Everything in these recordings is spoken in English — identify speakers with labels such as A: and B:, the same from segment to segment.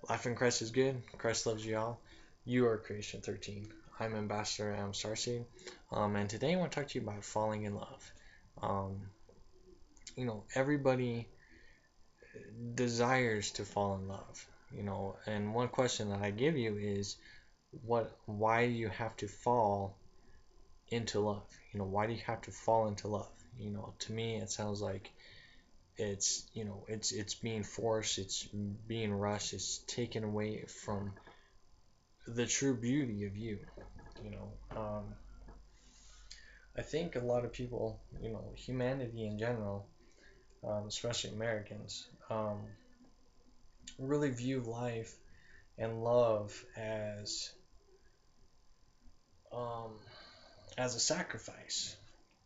A: Life in Christ is good. Christ loves you all. You are Creation 13. I'm Ambassador. I'm Starseed. And today I want to talk to you about falling in love. Um, everybody desires to fall in love. And one question that I give you is, why do you have to fall into love? Why do you have to fall into love? To me, it sounds like it's being forced, it's being rushed, it's taken away from the true beauty of you. You know, um, I think a lot of people, humanity in general, especially Americans, really view life and love um, as a sacrifice.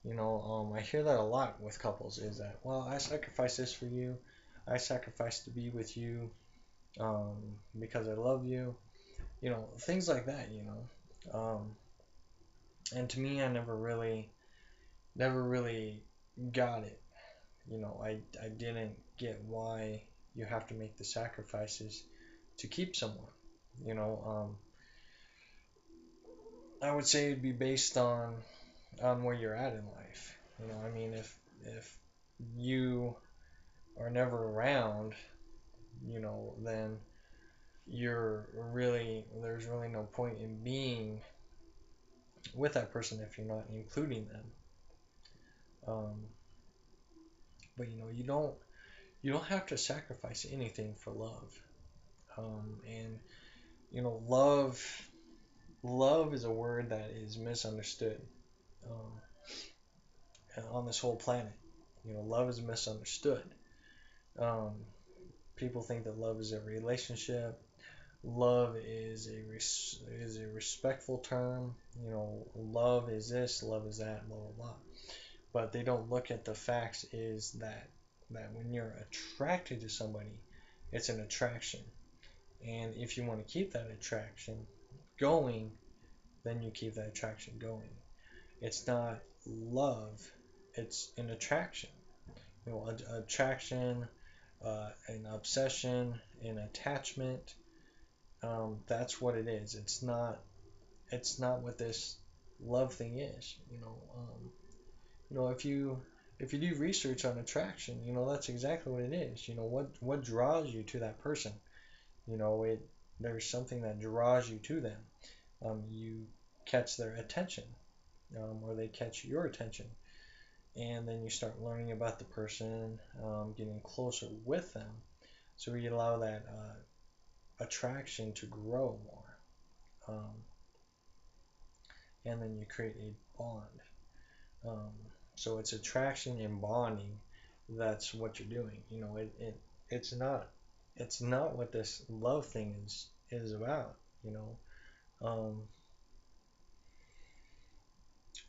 A: I hear that a lot with couples. Is that, well, I sacrifice this for you, I sacrifice to be with you, because I love you. Things like that. And to me, I never really got it. I didn't get why you have to make the sacrifices to keep someone. You know, I would say it'd be based on where you're at in life. I mean, if you are never around, then there's really no point in being with that person if you're not including them. Um, but you don't have to sacrifice anything for love. And love is a word that is misunderstood, um, on this whole planet. Love is misunderstood. Um, People think that love is a relationship. Love is a respectful term. Love is this, love is that, blah blah blah. But they don't look at the facts is that when you're attracted to somebody, it's an attraction. And if you want to keep that attraction going, then you keep that attraction going. It's not love, it's an attraction. Attraction, an obsession, an attachment. That's what it is. It's not what this love thing is. If you do research on attraction, that's exactly what it is. What draws you to that person. There's something that draws you to them. You catch their attention, or they catch your attention, and then you start learning about the person, getting closer with them, so you allow that attraction to grow more, um, and then you create a bond. Um, so it's attraction and bonding. That's what you're doing. It's not it's not what this love thing is about. Um,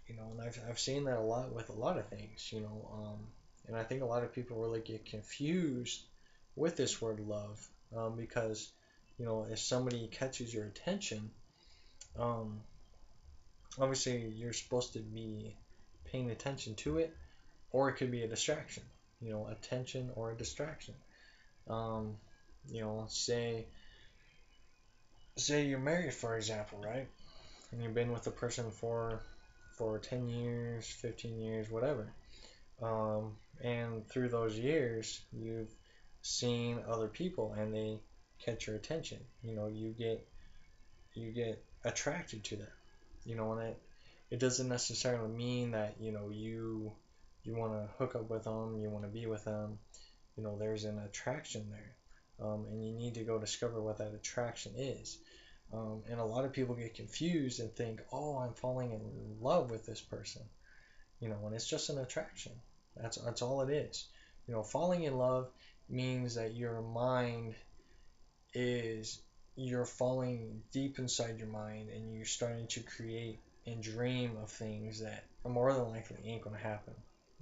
A: and I've seen that a lot with a lot of things. And I think a lot of people really get confused with this word love, because if somebody catches your attention, um, obviously you're supposed to be paying attention to it, or it could be a distraction. Attention or a distraction. Um, say you're married, for example, right? And you've been with a person for 10 years, 15 years, whatever. And through those years, you've seen other people and they catch your attention. You get attracted to them. And it doesn't necessarily mean that you want to hook up with them, you want to be with them. There's an attraction there, and you need to go discover what that attraction is. And a lot of people get confused and think, oh, I'm falling in love with this person, when it's just an attraction. That's all it is. Falling in love means that your mind is you're falling deep inside your mind and you're starting to create and dream of things that are more than likely ain't gonna happen.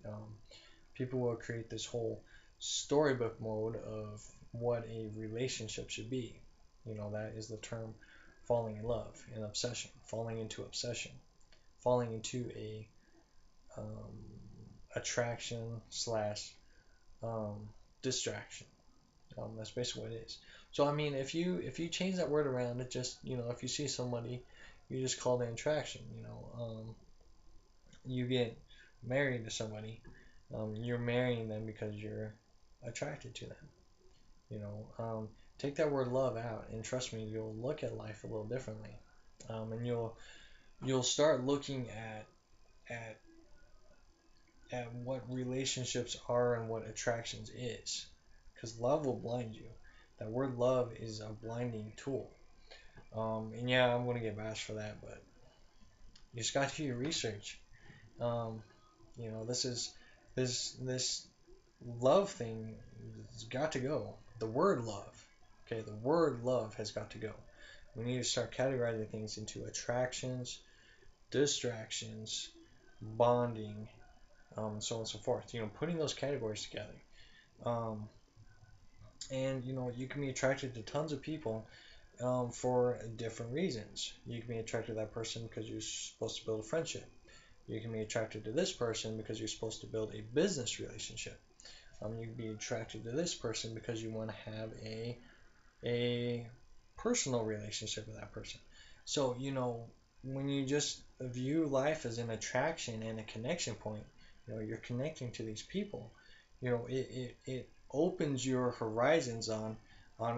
A: Um, People will create this whole storybook mode of what a relationship should be. That is the term falling in love and obsession, falling into obsession, falling into a attraction slash, distraction. That's basically what it is. So I mean, if you change that word around, it just if you see somebody, you just call it an attraction. You get married to somebody, you're marrying them because you're attracted to them. You know, take that word love out, and trust me, you'll look at life a little differently, and you'll start looking at at what relationships are and what attractions is, because love will blind you. That word love is a blinding tool. And yeah, I'm gonna get bashed for that, but you just got to do your research. Um, this love thing has got to go. The word love, okay, the word love has got to go. We need to start categorizing things into attractions, distractions, bonding, so on and so forth. Putting those categories together. Um, and you can be attracted to tons of people for different reasons. You can be attracted to that person because you're supposed to build a friendship. You can be attracted to this person because you're supposed to build a business relationship. You can be attracted to this person because you want to have a personal relationship with that person. So, when you just view life as an attraction and a connection point, you're connecting to these people, it opens your horizons on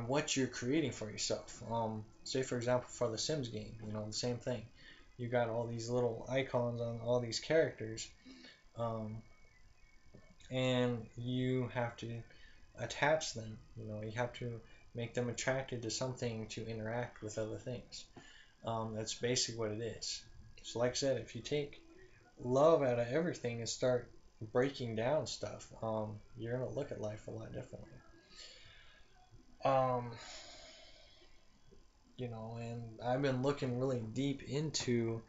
A: what you're creating for yourself. Say, for example, for the Sims game, the same thing. You got all these little icons on all these characters, um, and you have to attach them. You have to make them attracted to something to interact with other things. That's basically what it is. So, like I said, if you take love out of everything and start breaking down stuff, you're gonna look at life a lot differently. Um, and I've been looking really deep into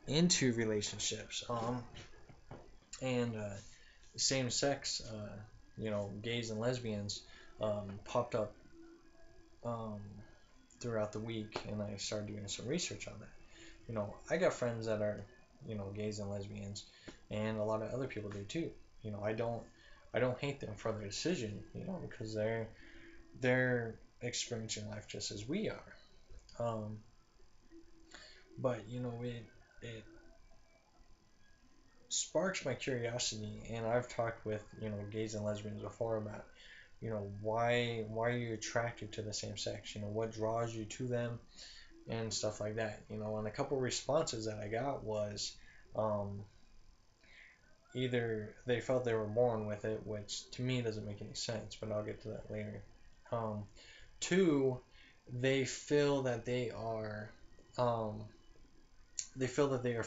A: relationships, and same sex, gays and lesbians, popped up um, throughout the week, and I started doing some research on that. I got friends that are, gays and lesbians, and a lot of other people do too. I don't hate them for their decision, because they're experiencing life just as we are. Um, but it sparks my curiosity, and I've talked with gays and lesbians before about why are you attracted to the same sex? What draws you to them and stuff like that. And a couple responses that I got was um, either they felt they were born with it, which to me doesn't make any sense, but I'll get to that later. Um, Two, they feel that um, they are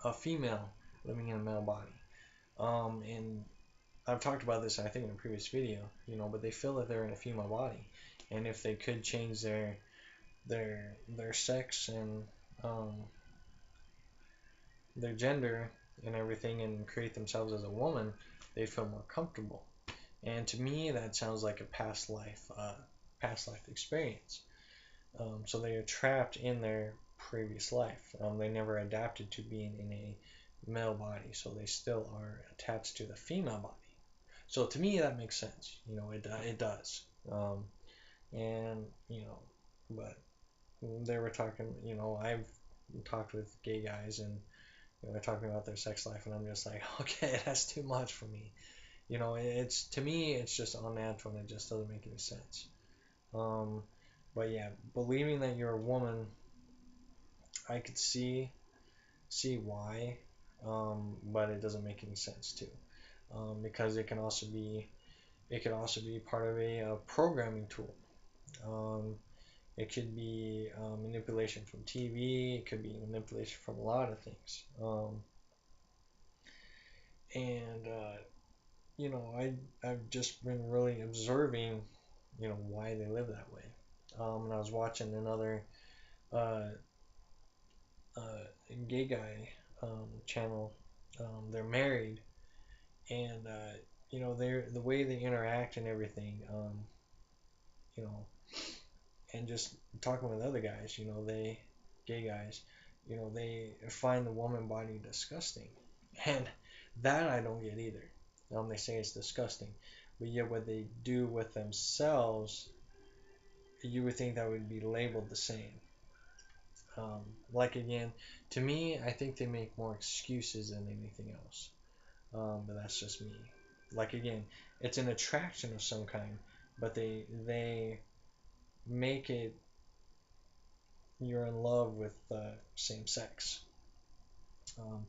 A: a female living in a male body. And I've talked about this, I think, in a previous video, but they feel that they're in a female body, and if they could change their sex and um, their gender and everything and create themselves as a woman, they feel more comfortable. And to me, that sounds like a past life experience. So they are trapped in their previous life. They never adapted to being in a male body, so they still are attached to the female body. So to me, that makes sense. It does. And but they were talking. I've talked with gay guys, and they're talking about their sex life, and I'm just like, okay, that's too much for me. It's to me, it's just unnatural, and it just doesn't make any sense. Um, but yeah, believing that you're a woman, I could see why, but it doesn't make any sense too, because it could also be part of a programming tool. Um, it could be manipulation from TV. It could be manipulation from a lot of things. And I've just been really observing, why they live that way. And I was watching another uh, uh, gay guy channel. They're married, and they're the way they interact and everything. You know, and just talking with other guys, gay guys, they find the woman body disgusting, and that I don't get either. They say it's disgusting, but yet what they do with themselves, you would think that would be labeled the same. Like again, to me, I think they make more excuses than anything else. But that's just me. Like again, it's an attraction of some kind, but they make it you're in love with the same sex. Um,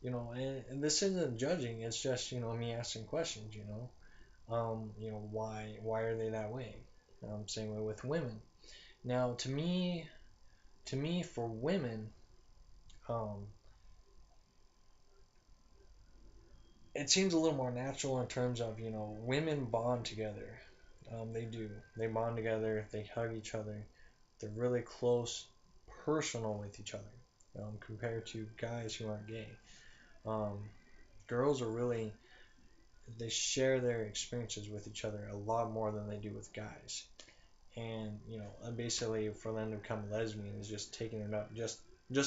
A: and this isn't judging. It's just me asking questions. Why are they that way? Same way with women. Now, to me, for women, um, it seems a little more natural in terms of women bond together. They do. They bond together. They hug each other. They're really close, personal with each other, compared to guys who aren't gay. Um, Girls are really they share their experiences with each other a lot more than they do with guys. And basically for them to become lesbian is just taking it up just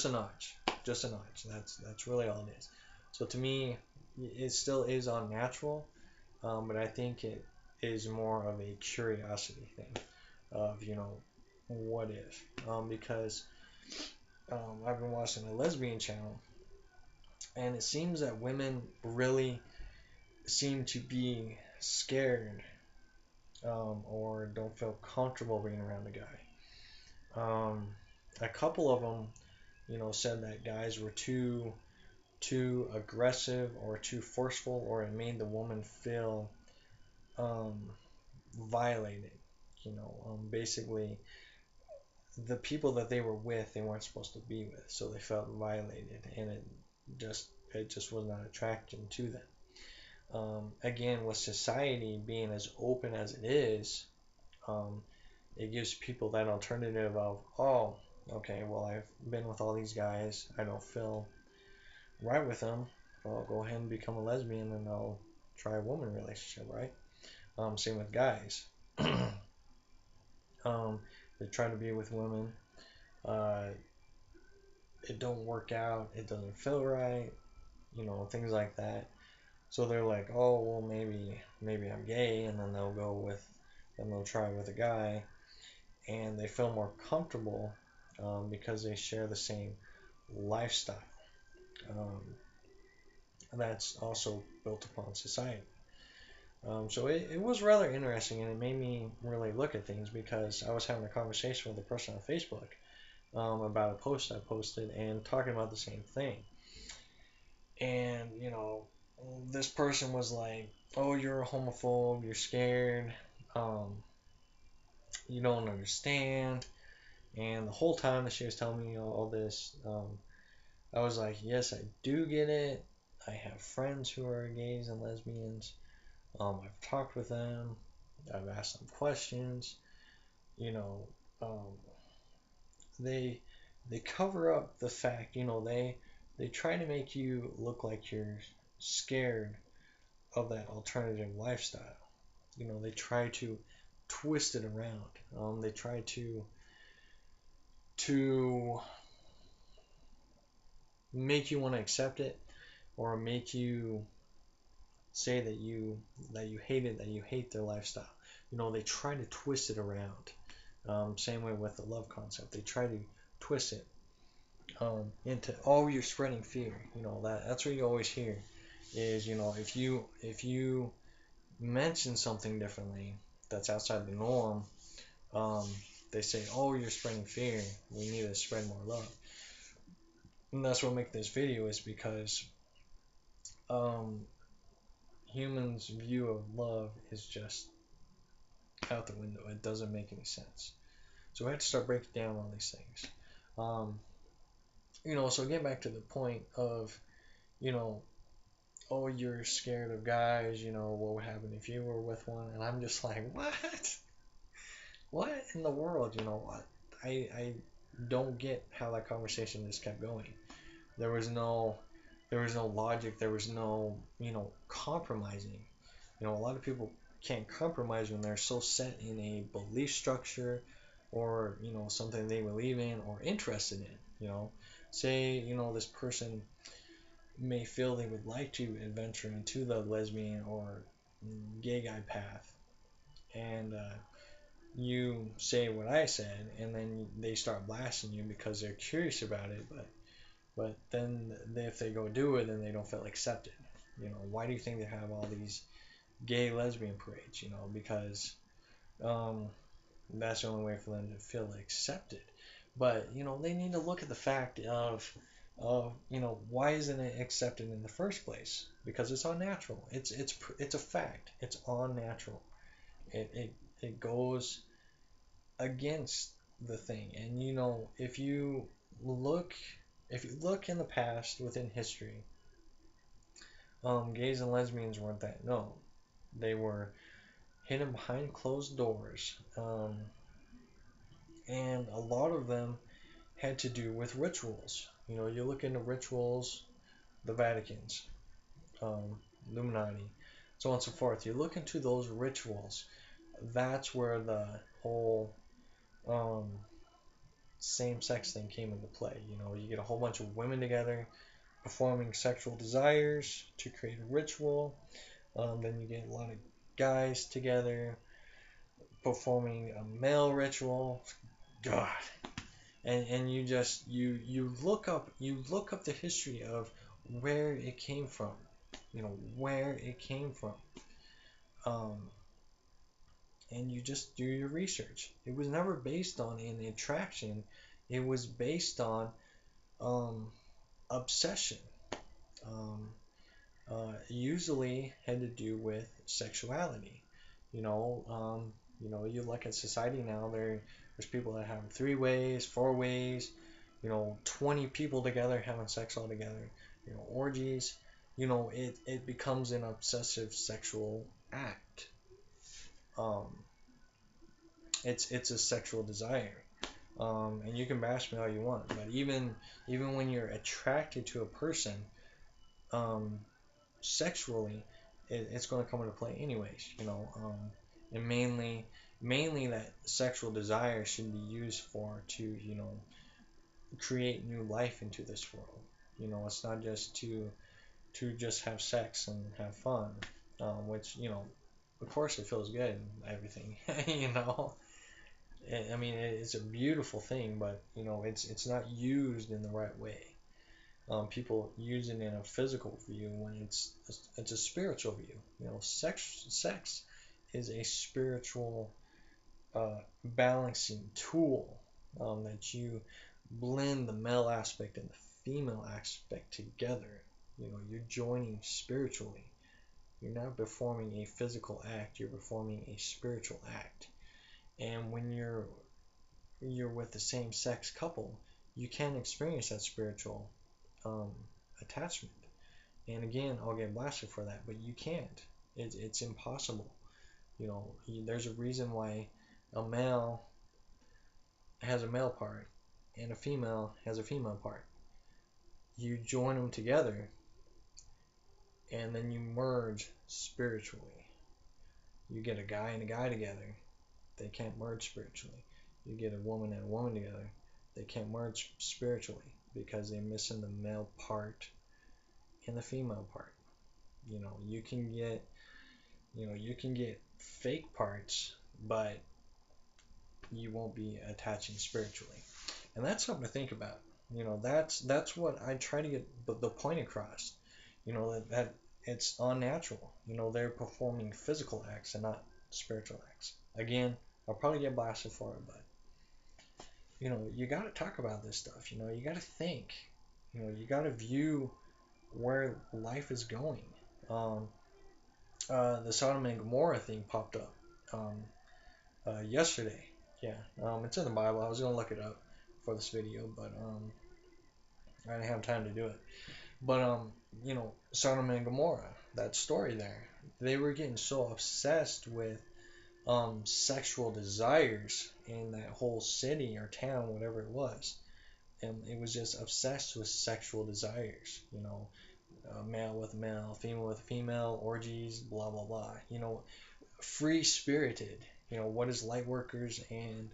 A: a notch, just a notch. That's really all it is. So to me, it still is unnatural, but I think it is more of a curiosity thing of what if, because I've been watching a lesbian channel, and it seems that women really seem to be scared, or don't feel comfortable being around a guy. A couple of them, said that guys were too aggressive or too forceful, or it made the woman feel um, violated. Basically, the people that they were with, they weren't supposed to be with, so they felt violated, and it just was not attracting to them. Again, with society being as open as it is, um, it gives people that alternative of, oh, okay, well, I've been with all these guys, I don't feel right with them, well, I'll go ahead and become a lesbian and I'll try a woman relationship, right? Same with guys. They try to be with women, uh, it don't work out, it doesn't feel right, things like that. So they're like, oh, well, maybe I'm gay, and then they'll try with a guy, and they feel more comfortable, because they share the same lifestyle, um, that's also built upon society. So it was rather interesting, and it made me really look at things, because I was having a conversation with a person on Facebook, about a post I posted and talking about the same thing. And, this person was like, oh, you're a homophobe, you're scared, um, you don't understand. And the whole time that she was telling me all this, I was like, yes, I do get it. I have friends who are gays and lesbians. I've talked with them. I've asked them questions. You know, um, they they cover up the fact. They try to make you look like you're scared of that alternative lifestyle. They try to twist it around. They try to make you want to accept it, or make you say that you hate it, that you hate their lifestyle. They try to twist it around. Same way with the love concept. They try to twist it, into, oh, you're spreading fear. That's what you always hear is, if you mention something differently that's outside the norm, um, they say, oh, you're spreading fear. We need to spread more love. And that's what makes this video, is because um, humans' view of love is just out the window. It doesn't make any sense. So we have to start breaking down all these things. Um, so get back to the point of, you know, oh, you're scared of guys, what would happen if you were with one? And I'm just like, what? What in the world? What? I don't get how that conversation just kept going. There was no, there was no logic. There was no, compromising. A lot of people can't compromise when they're so set in a belief structure, or something they believe in or interested in. Say this person may feel they would like to adventure into the lesbian or gay guy path, and you say what I said, and then they start blasting you because they're curious about it, but then if they go do it, then they don't feel accepted. Why do you think they have all these gay lesbian parades? Because um, that's the only way for them to feel accepted. But they need to look at the fact of why isn't it accepted in the first place? Because it's unnatural. It's a fact. It's unnatural. It goes against the thing. And look if you look in the past within history, gays and lesbians weren't that known. They were hidden behind closed doors, and a lot of them had to do with rituals. You look into rituals, the Vatican's, um, Illuminati, so on and so forth. You look into those rituals. That's where the whole um, same-sex thing came into play. You get a whole bunch of women together performing sexual desires to create a ritual. Then you get a lot of guys together performing a male ritual. God, and you look up the history of where it came from, where it came from, um, and you just do your research. It was never based on an attraction. It was based on um, obsession. Um, Usually had to do with sexuality. You look at society now. There's people that have three ways, four ways. 20 people together having sex all together. Orgies. It becomes an obsessive sexual act. Um, it's a sexual desire. And you can bash me all you want, but even when you're attracted to a person, um, sexually, it's going to come into play anyways. And mainly that sexual desire should be used for to create new life into this world. It's not just to just have sex and have fun, which of course it feels good and everything. I mean, it's a beautiful thing, but it's not used in the right way. People use it in a physical view when it's a spiritual view. Sex is a spiritual balancing tool, that you blend the male aspect and the female aspect together. You're joining spiritually. You're not performing a physical act. You're performing a spiritual act. And when you're with the same sex couple, you can experience that spiritual um, attachment. And again, I'll get blasted for that, but you can't. It's impossible. There's a reason why a male has a male part and a female has a female part. You join them together and then you merge spiritually. You get a guy and a guy together, they can't merge spiritually. You get a woman and a woman together, they can't merge spiritually because they're missing the male part and the female part. You can get fake parts, but you won't be attaching spiritually. And that's something to think about. That's what I try to get the point across. That it's unnatural. They're performing physical acts and not spiritual acts. Again, I'll probably get blasted for it, but you got to talk about this stuff. You got to think. You got to view where life is going. Um, the Sodom and Gomorrah thing popped up yesterday. Yeah, it's in the Bible. I was gonna look it up for this video, but I didn't have time to do it. But Sodom and Gomorrah, that story there, they were getting so obsessed with sexual desires in that whole city or town, whatever it was, and it was just obsessed with sexual desires. Male with male, female with female, orgies, blah blah blah. Free spirited. What is light workers and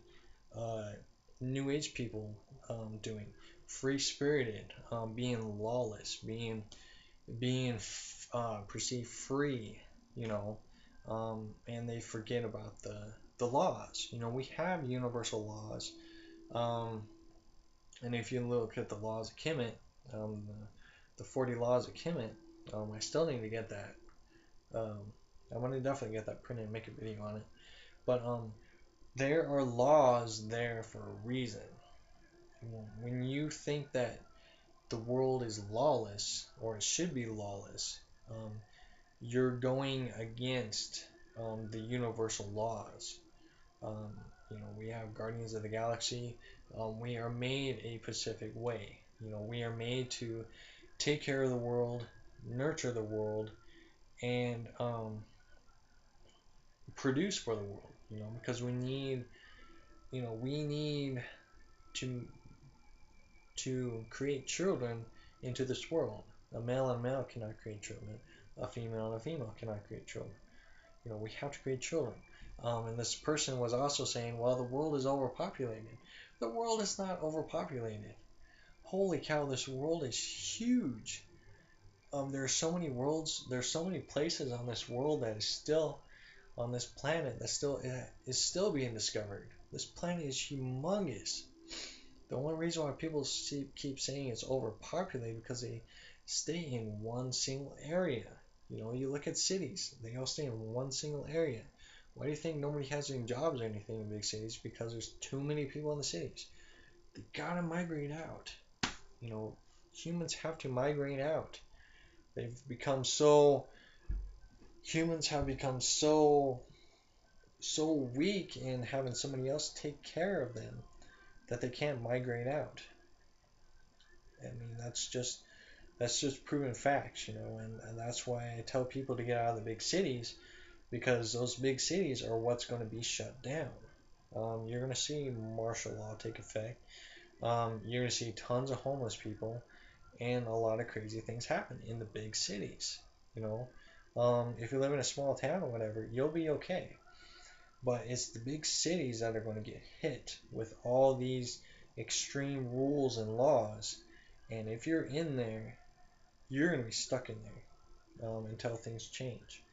A: uh, new age people doing? Free spirited, being lawless, being perceived free. You know, and they forget about the laws. We have universal laws, um, and if you look at the laws of Kemet, the 40 laws of Kemet, I still need to get that. Um, I'm gonna definitely get that printed and make a video on it. But there are laws there for a reason. When you think that the world is lawless, or it should be lawless, um, you're going against the universal laws. Um, we have Guardians of the Galaxy. We are made a Pacific way. We are made to take care of the world, nurture the world, and produce for the world. Because we need to create children into this world. A male and a male cannot create children. A female and a female cannot create children. We have to create children. And this person was also saying, well, the world is overpopulated. The world is not overpopulated. Holy cow, this world is huge. There are so many worlds, there's so many places on this world that is still on this planet that still is still being discovered. This planet is humongous. The only reason why people keep saying it's overpopulated because they stay in one single area. You look at cities, they all stay in one single area. Why do you think nobody has any jobs or anything in big cities? Because there's too many people in the cities. They gotta migrate out. Humans have to migrate out. They've become so Humans have become so weak in having somebody else take care of them that they can't migrate out. I mean, that's just proven facts, and that's why I tell people to get out of the big cities, because those big cities are what's going to be shut down. You're going to see martial law take effect. You're going to see tons of homeless people and a lot of crazy things happen in the big cities. If you live in a small town or whatever, you'll be okay. But it's the big cities that are going to get hit with all these extreme rules and laws. And if you're in there, you're going to be stuck in there until things change.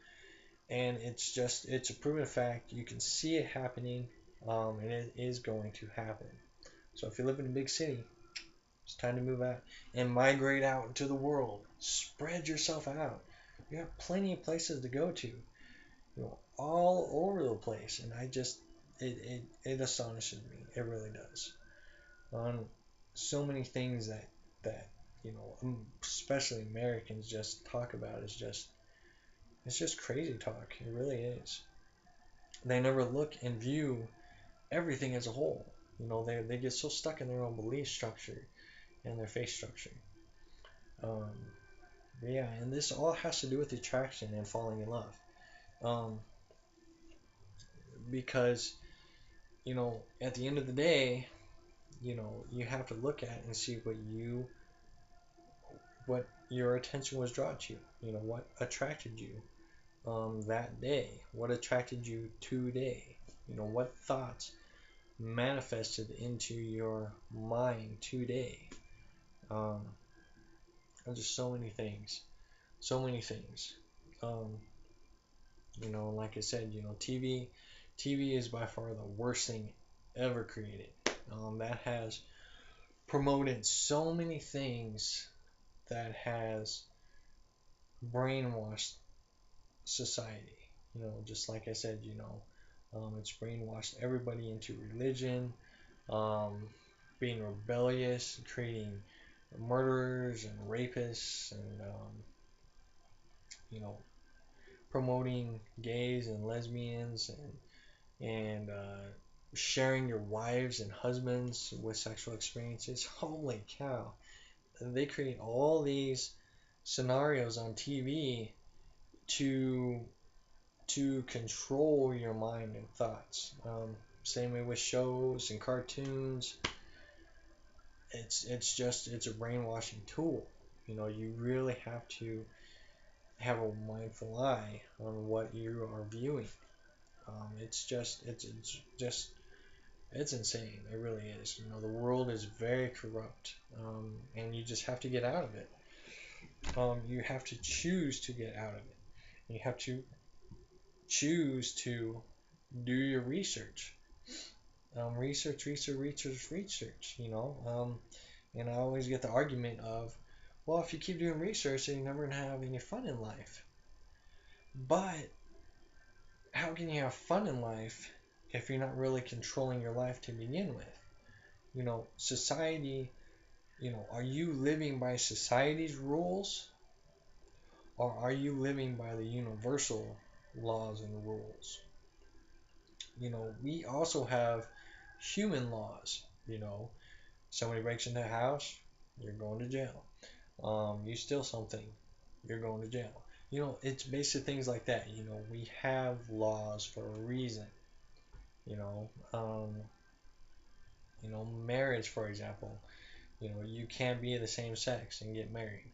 A: And it's a proven fact. You can see it happening, and it is going to happen. So if you live in a big city, it's time to move out and migrate out into the world. Spread yourself out. You have plenty of places to go to, all over the place. And it astonishes me. It really does. On so many things that especially Americans just talk about is just it's just crazy talk. It really is. They never look and view everything as a whole. They get so stuck in their own belief structure and their face structure. Um, yeah, and this all has to do with attraction and falling in love. Um, because at the end of the day, you have to look at and see what your attention was drawn to. What attracted you that day. What attracted you today. What thoughts manifested into your mind today. Um, and just so many things. So many things. Um, like I said, TV is by far the worst thing ever created. That has promoted so many things that has brainwashed society. Just like I said, it's brainwashed everybody into religion, um, being rebellious, creating murderers and rapists, and you know, promoting gays and lesbians, and sharing your wives and husbands with sexual experiences. Holy cow! They create all these scenarios on TV to control your mind and thoughts. Same way with shows and cartoons. It's a brainwashing tool. You really have to have a mindful eye on what you are viewing. It's insane. It really is. The world is very corrupt, and you just have to get out of it. You have to choose to get out of it. You have to choose to do your research. Research. And I always get the argument of, well, if you keep doing research, then you're never gonna have any fun in life. But how can you have fun in life if you're not really controlling your life to begin with? Society, are you living by society's rules, or are you living by the universal laws and rules? We also have human laws. Somebody breaks into a house, you're going to jail. You steal something, you're going to jail. It's basic things like that. We have laws for a reason. You know, um, marriage, for example. You can't be the same sex and get married.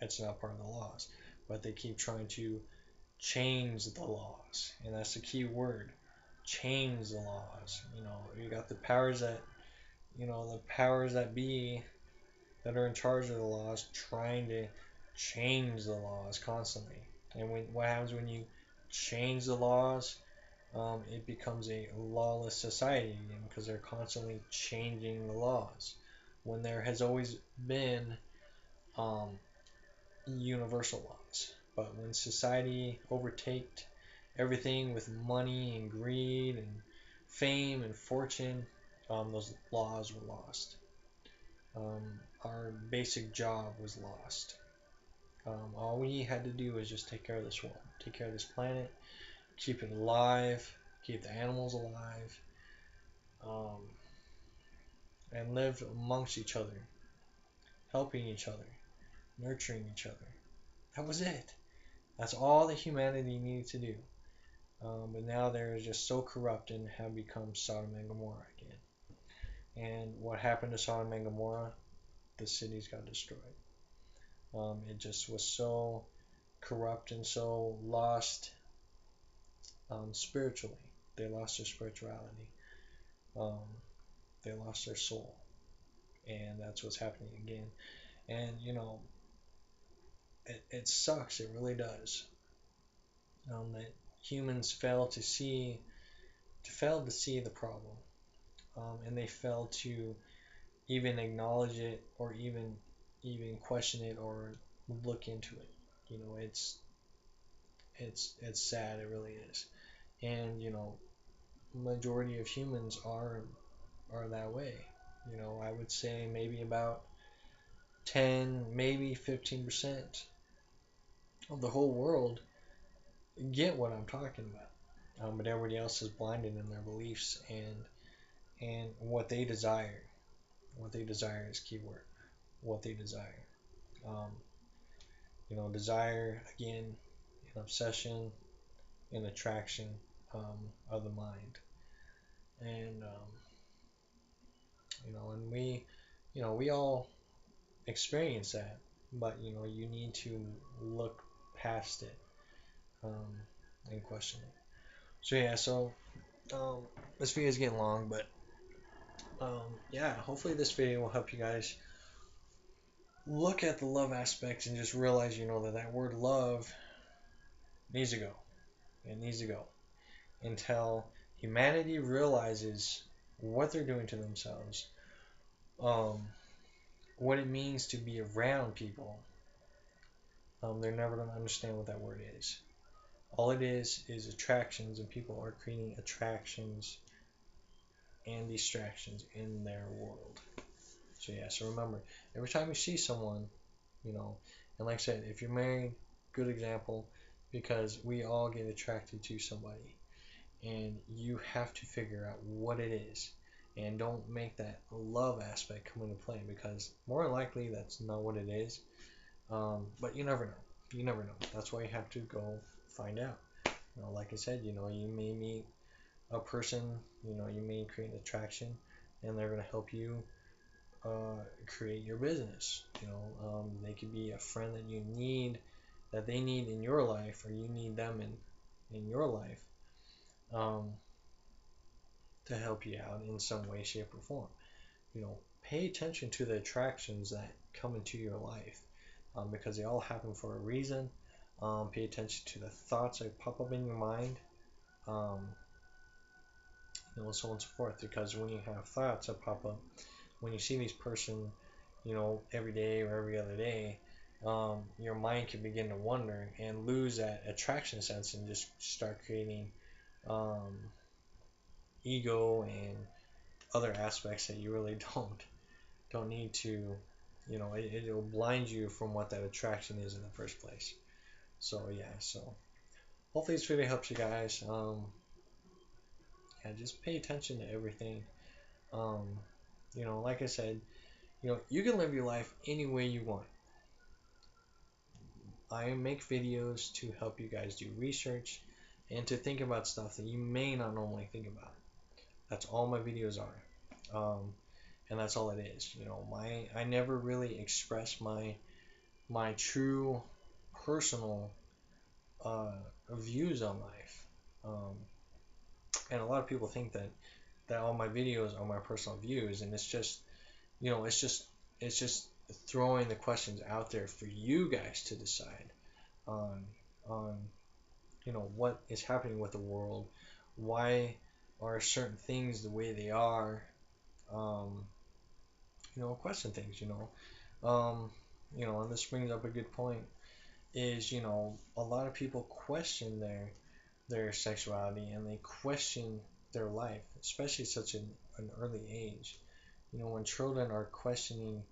A: It's not part of the laws. But they keep trying to change the laws, and that's the key word. Change the laws. You got the powers that be that are in charge of the laws trying to change the laws constantly. And what happens when you change the laws? It becomes a lawless society again because they're constantly changing the laws. When there has always been um, universal laws, but when society overtaked everything with money and greed and fame and fortune, those laws were lost. Our basic job was lost. All we had to do was just take care of this world, take care of this planet, keep it alive, keep the animals alive, um, and live amongst each other, helping each other, nurturing each other. That was it. That's all that humanity needed to do. But now they're just so corrupt and have become Sodom and Gomorrah again. And what happened to Sodom and Gomorrah? The cities got destroyed. It just was so corrupt and so lost spiritually. They lost their spirituality. Um, they lost their soul. And that's what's happening again. And, it sucks. It really does. That humans failed to see the problem. And they failed to even acknowledge it or even question it or look into it. It's sad. It really is. And majority of humans are that way. I would say maybe about 10, maybe 15% of the whole world get what I'm talking about. But everybody else is blinded in their beliefs and what they desire. What they desire is keyword. What they desire. Um, Desire again, an obsession, an attraction of the mind, and and we all experience that, but you need to look past it um, and question it. So yeah, um, this video is getting long, but yeah, hopefully this video will help you guys look at the love aspect and just realize that word love needs to go. It needs to go until humanity realizes what they're doing to themselves, um, what it means to be around people. They're never going to understand what that word is. All it is attractions, and people are creating attractions and distractions in their world. So yeah, so remember, every time you see someone, and like I said, if you're married, good example, because we all get attracted to somebody, and you have to figure out what it is, and don't make that love aspect come into play, because more than likely that's not what it is. But you never know. You never know. That's why you have to go find out. Like I said, you may meet a person, you may create an attraction, and they're going to help you create your business. They could be a friend that they need in your life, or you need them in your life, um, to help you out in some way, shape, or form. Pay attention to the attractions that come into your life, because they all happen for a reason. Pay attention to the thoughts that pop up in your mind. Um, so on and so forth. Because when you have thoughts that pop up, when you see these person, every day or every other day, your mind can begin to wonder and lose that attraction sense and just start creating um, ego and other aspects that you really don't need to. It'll blind you from what that attraction is in the first place. So yeah, so hopefully this video helps you guys. Yeah, just pay attention to everything. Um, like I said, you can live your life any way you want. I make videos to help you guys do research and to think about stuff that you may not normally think about. That's all my videos are. And that's all it is. I never really express my true personal views on life. Um, and a lot of people think that all my videos are my personal views, and it's just throwing the questions out there for you guys to decide on on what is happening with the world, why are certain things the way they are, um, question things, and this brings up a good point. Is a lot of people question their sexuality and they question their life, especially at such an early age. When children are questioning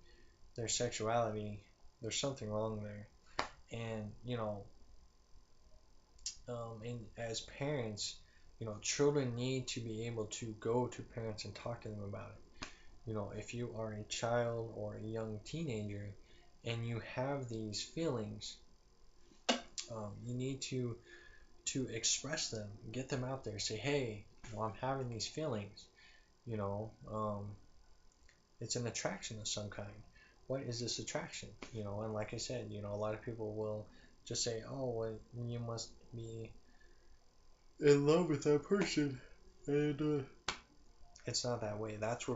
A: their sexuality, there's something wrong there. And and as parents, children need to be able to go to parents and talk to them about it. If you are a child or a young teenager and you have these feelings, you need to express them, get them out there, say, hey, I'm having these feelings. You know, um, it's an attraction of some kind. What is this attraction? And like I said, a lot of people will just say, oh, well, you must be in love with that person, and it's not that way. That's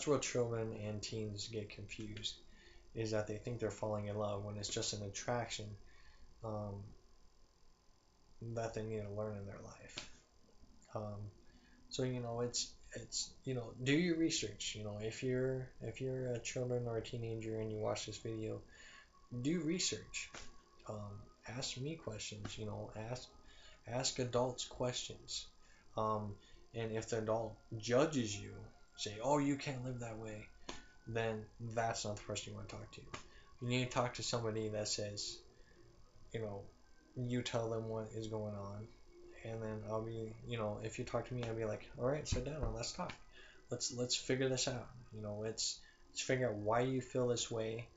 A: where children and teens get confused, is that they think they're falling in love when it's just an attraction um, that they need to learn in their life. Um, so it's do your research. If you're a children or a teenager and you watch this video, do research. Um, Ask me questions. Ask adults questions. Um, and if the adult judges you, say, "Oh, you can't live that way," then that's not the person you want to talk to. You need to talk to somebody that says, you know, you tell them what is going on, and then I'll be, if you talk to me, I'll be like, all right, sit down and let's talk. Let's figure this out. Let's figure out why you feel this way,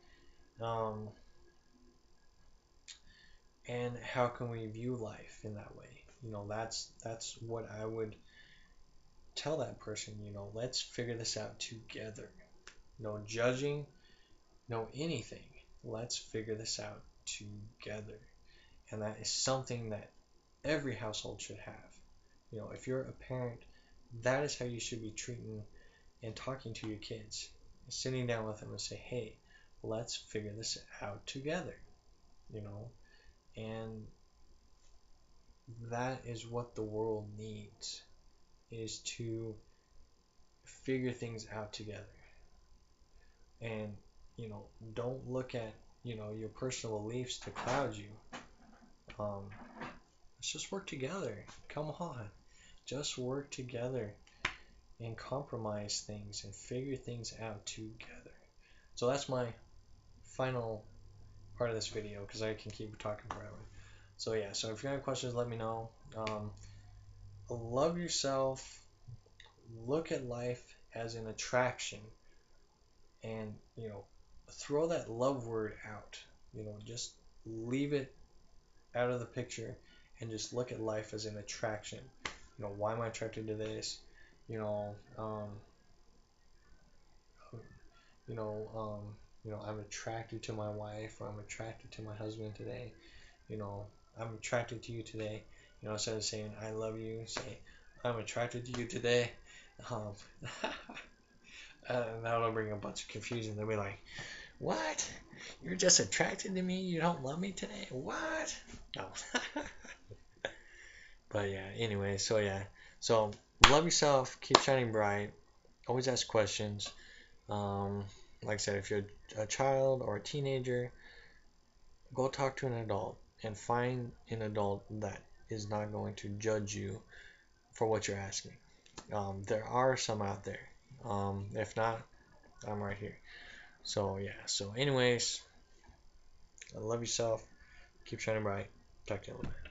A: um, and how can we view life in that way. That's what I would tell that person. Let's figure this out together. No judging, no anything. Let's figure this out together. And that is something that every household should have. If you're a parent, that is how you should be treating and talking to your kids. Sitting down with them and say, hey, let's figure this out together. You know, and that is what the world needs, is to figure things out together. And, don't look at, your personal beliefs to cloud you. Um, let's just work together. Come on. Just work together and compromise things and figure things out together. So that's my final part of this video, because I can keep talking forever. So yeah, so if you have questions, let me know. Love yourself. Look at life as an attraction, and throw that love word out. Just leave it out of the picture and just look at life as an attraction. Why am I attracted to this? You know, um, you know, I'm attracted to my wife, or I'm attracted to my husband today. I'm attracted to you today. Instead of saying I love you, say I'm attracted to you today. Um, and that'll bring a bunch of confusion. They'll be like, What? You're just attracted to me? You don't love me today? What? No. But yeah, anyway, so yeah. So love yourself, keep shining bright, always ask questions. Um, like I said, if you're a child or a teenager, go talk to an adult and find an adult that is not going to judge you for what you're asking. There are some out there. If not, I'm right here. So yeah. So anyways, love yourself. Keep shining bright. Talk to you in a little bit.